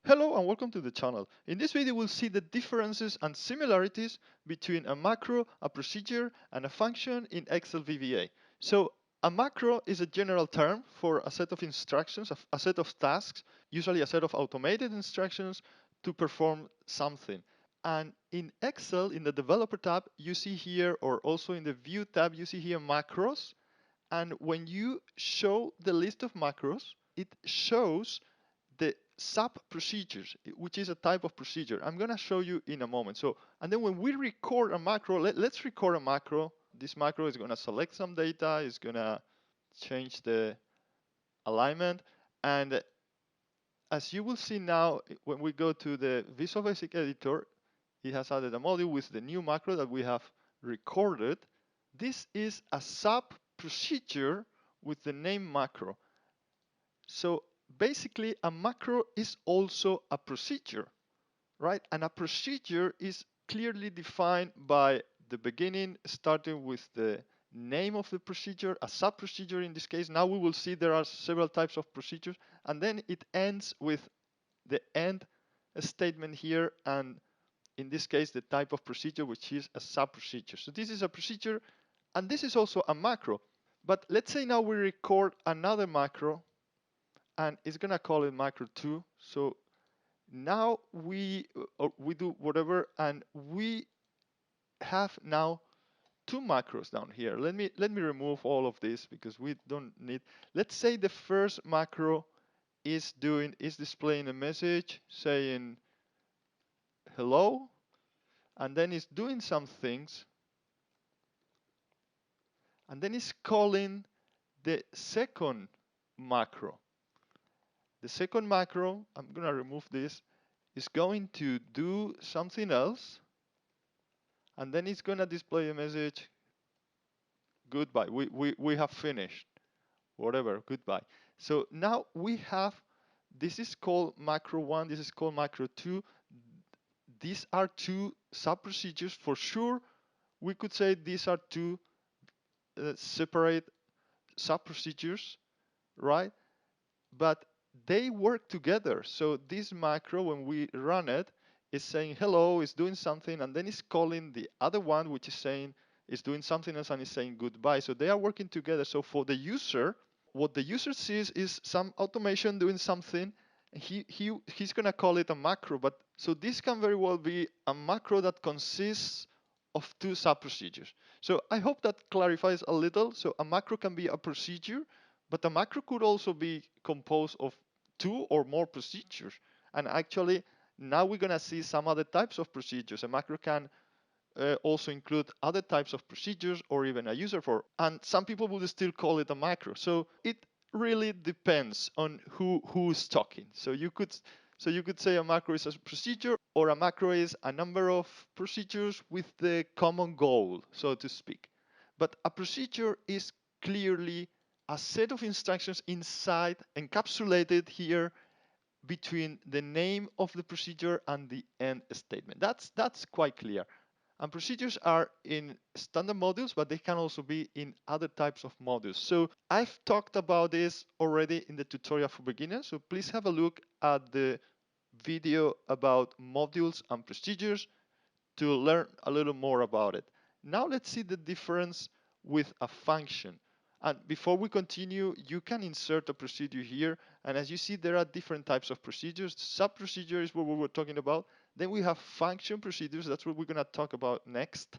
Hello and welcome to the channel. In this video we'll see the differences and similarities between a macro, a procedure, and a function in Excel VBA. So a macro is a general term for a set of instructions, a set of tasks, usually a set of automated instructions to perform something. And in Excel, in the developer tab, you see here, or also in the view tab, you see here macros. And when you show the list of macros, it shows the sub procedures, which is a type of procedure. I'm going to show you in a moment. So, and then when we record a macro, let's record a macro. This macro is going to select some data, it's going to change the alignment. And as you will see now, when we go to the Visual Basic Editor, it has added a module with the new macro that we have recorded. This is a sub procedure with the name macro. So basically, a macro is also a procedure, right? And a procedure is clearly defined by the beginning, starting with the name of the procedure, a sub-procedure in this case. Now we will see there are several types of procedures, and then it ends with the end statement here, and in this case, the type of procedure, which is a sub-procedure. So this is a procedure, and this is also a macro. But let's say now we record another macro, and it's gonna call it macro 2. So now we do whatever, and we have now two macros down here. Let me remove all of this because we don't need. Let's say the first macro is displaying a message saying hello, and then it's doing some things, and then it's calling the second macro. The second macro, I'm gonna remove this, is going to do something else, and then it's gonna display a message, goodbye, we have finished, whatever, goodbye. So now we have, this is called macro 1, this is called macro 2. These are two sub-procedures. For sure, we could say these are two separate sub-procedures, right? But they work together. So this macro, when we run it, is saying hello, is doing something, and then it's calling the other one, which is saying is doing something else and is saying goodbye. So they are working together. So for the user, what the user sees is some automation doing something. He's gonna call it a macro, but so this can very well be a macro that consists of two sub procedures. So I hope that clarifies a little. So a macro can be a procedure, but a macro could also be composed of two or more procedures. And actually, now we're gonna see some other types of procedures. A macro can also include other types of procedures or even a user for, and some people would still call it a macro. So it really depends on who's talking. So you could say a macro is a procedure, or a macro is a number of procedures with the common goal, so to speak. But a procedure is clearly a set of instructions inside, encapsulated here between the name of the procedure and the end statement. That's quite clear. And procedures are in standard modules, but they can also be in other types of modules. So I've talked about this already in the tutorial for beginners. So please have a look at the video about modules and procedures to learn a little more about it. Now let's see the difference with a function. And before we continue, you can insert a procedure here. And as you see, there are different types of procedures. Sub-procedure is what we were talking about. Then we have function procedures. That's what we're going to talk about next.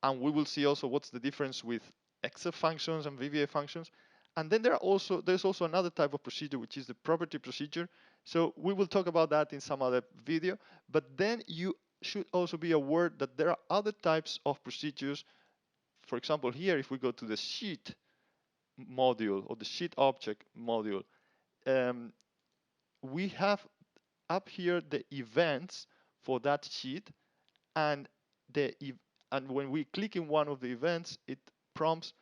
And we will see also what's the difference with Excel functions and VBA functions. And then there's also another type of procedure, which is the property procedure. So we will talk about that in some other video. But then you should also be aware that there are other types of procedures. For example, here, if we go to the sheet module or the sheet object module, um, we have up here the events for that sheet, and and when we click in one of the events, it prompts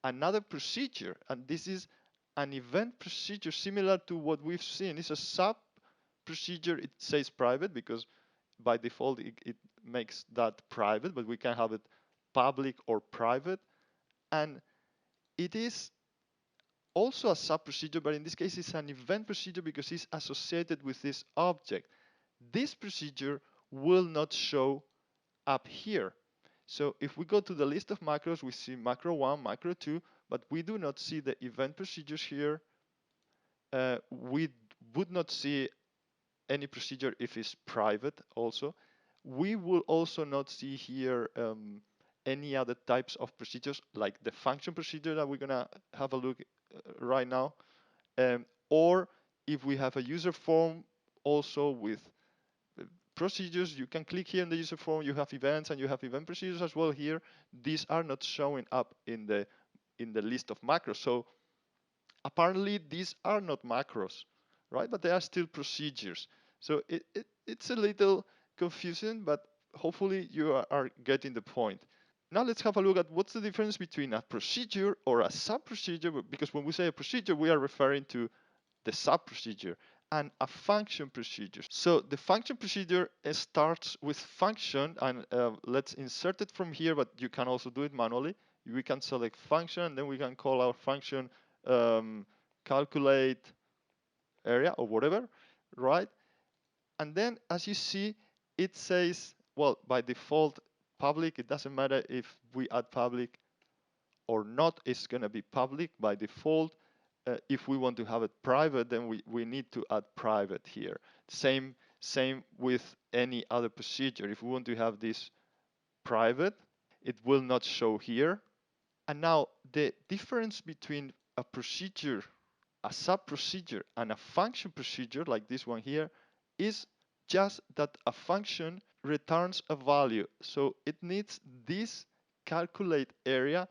another procedure, and this is an event procedure similar to what we've seen. It's a sub procedure. It says private because by default it makes that private, but we can have it public or private. And it is also a sub-procedure, but in this case it's an event procedure because it's associated with this object. This procedure will not show up here. So if we go to the list of macros, we see macro 1, macro 2, but we do not see the event procedures here. We would not see any procedure if it's private also. We will also not see here any other types of procedures like the function procedure that we're gonna have a look right now. Or if we have a user form also with procedures, you can click here in the user form, you have events and you have event procedures as well here. These are not showing up in the list of macros. So apparently these are not macros, right? But they are still procedures. So it's a little confusing, but hopefully you are getting the point. Now let's have a look at what's the difference between a procedure or a sub-procedure, because when we say a procedure, we are referring to the sub-procedure and a function procedure. So the function procedure starts with function, and let's insert it from here, but you can also do it manually. We can select function, and then we can call our function calculate area or whatever, right? And then as you see, it says, well, by default, public. It doesn't matter if we add public or not, it's going to be public by default. If we want to have it private, then we need to add private here. Same with any other procedure. If we want to have this private, it will not show here. And now the difference between a procedure, a sub-procedure, and a function procedure, like this one here, is just that a function returns a value. So it needs this calculate area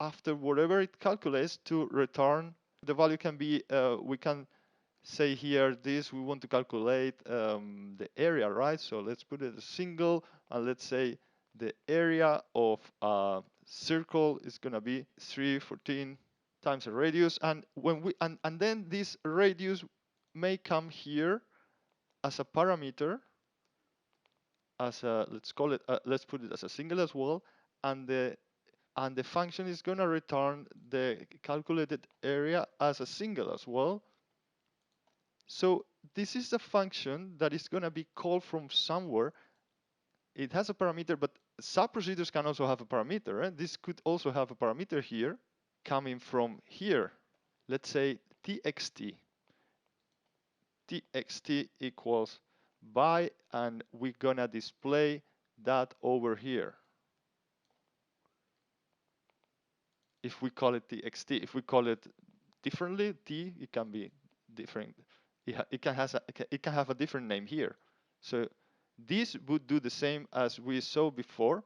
after whatever it calculates to return. The value can be, we can say here this, we want to calculate the area, right? So let's put it a single, and let's say the area of a circle is going to be 314 times a radius. And when we and then this radius may come here as a parameter, as a, let's call it, let's put it as a single as well, and the function is going to return the calculated area as a single as well. So this is a function that is going to be called from somewhere. It has a parameter, but sub-procedures can also have a parameter. And this could also have a parameter here coming from here. Let's say txt. Txt equals by, and we're going to display that over here. If we call it txt, if we call it differently, t, it can be different. It can have a different name here. So this would do the same as we saw before,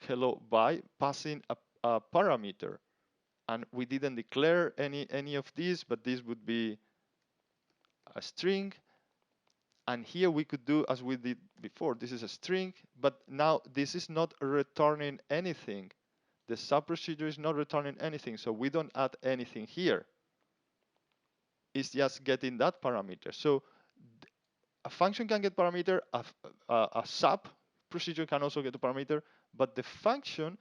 hello by passing a parameter. And we didn't declare any of these, but this would be a string. And here we could do as we did before. This is a string, but now this is not returning anything. The sub-procedure is not returning anything, so we don't add anything here. It's just getting that parameter. So a function can get parameter, a sub procedure can also get a parameter, but the function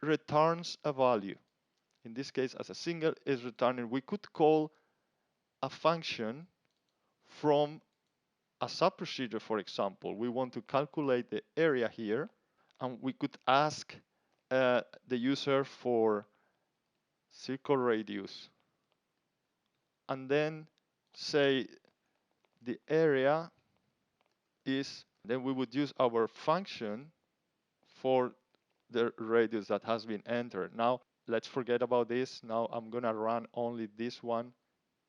returns a value. In this case, as a single is returning, we could call a function from a sub procedure, for example. We want to calculate the area here, and we could ask the user for circle radius, and then say the area is, then we would use our function for the radius that has been entered. Now, let's forget about this. Now I'm gonna run only this one.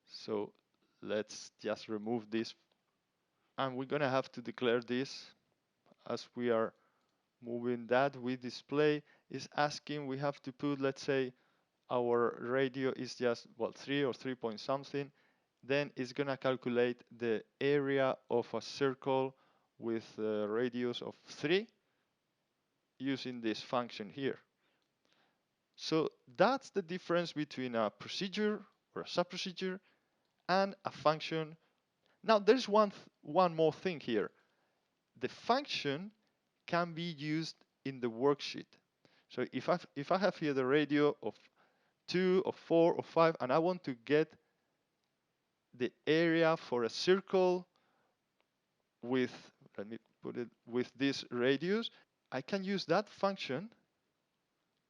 So let's just remove this. And we're gonna have to declare this as we are moving that with display is asking, we have to put, let's say, our radio is just, well, 3 or 3 point something. Then it's gonna calculate the area of a circle with a radius of 3 using this function here. So that's the difference between a procedure or a sub-procedure and a function. Now there's one more thing here. The function can be used in the worksheet. So if I have here the radio of 2 or 4 or 5, and I want to get the area for a circle with, let me put it, with this radius, I can use that function,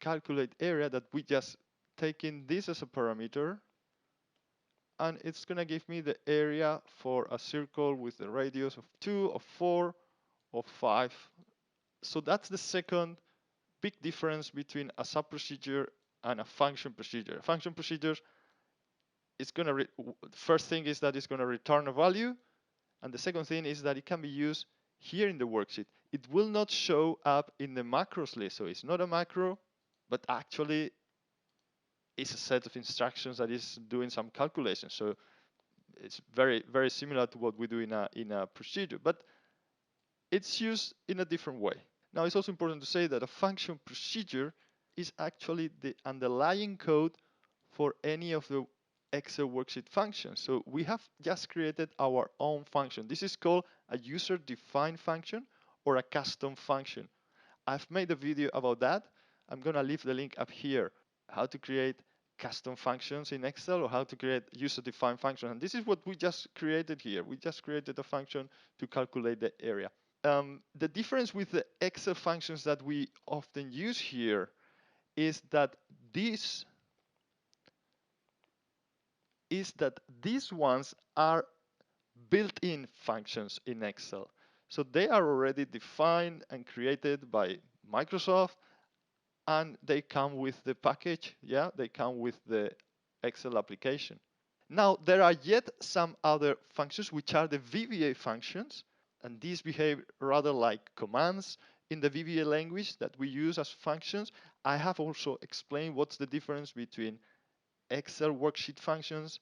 calculate area, that we just taking this as a parameter, and it's gonna give me the area for a circle with the radius of 2 or 4 or 5. So that's the second big difference between a sub procedure and a function procedure. A function procedure is gonna, first thing is that it's gonna return a value, and the second thing is that it can be used here in the worksheet. It will not show up in the macros list, so it's not a macro, but actually it's a set of instructions that is doing some calculations. So it's very, very similar to what we do in a procedure, but it's used in a different way. Now, it's also important to say that a function procedure is actually the underlying code for any of the Excel worksheet functions. So we have just created our own function. This is called a user-defined function or a custom function. I've made a video about that. I'm gonna leave the link up here, how to create custom functions in Excel or how to create user-defined functions. And this is what we just created here. We just created a function to calculate the area. The difference with the Excel functions that we often use here is that these ones are built-in functions in Excel. So they are already defined and created by Microsoft, and they come with the package. Yeah, they come with the Excel application. Now, there are yet some other functions, which are the VBA functions, and these behave rather like commands in the VBA language that we use as functions. I have also explained what's the difference between Excel worksheet functions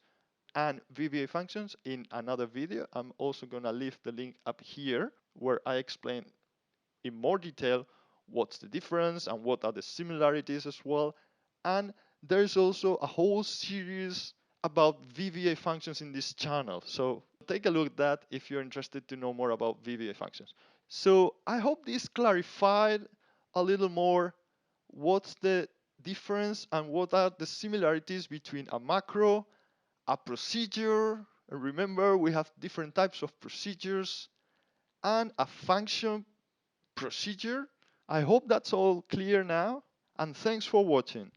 and VBA functions in another video. I'm also gonna leave the link up here where I explain in more detail what's the difference and what are the similarities as well. And there's also a whole series about VBA functions in this channel. So take a look at that if you're interested to know more about VBA functions. So I hope this clarified a little more what's the difference and what are the similarities between a macro, a procedure, and remember we have different types of procedures, and a function procedure. I hope that's all clear now, and thanks for watching.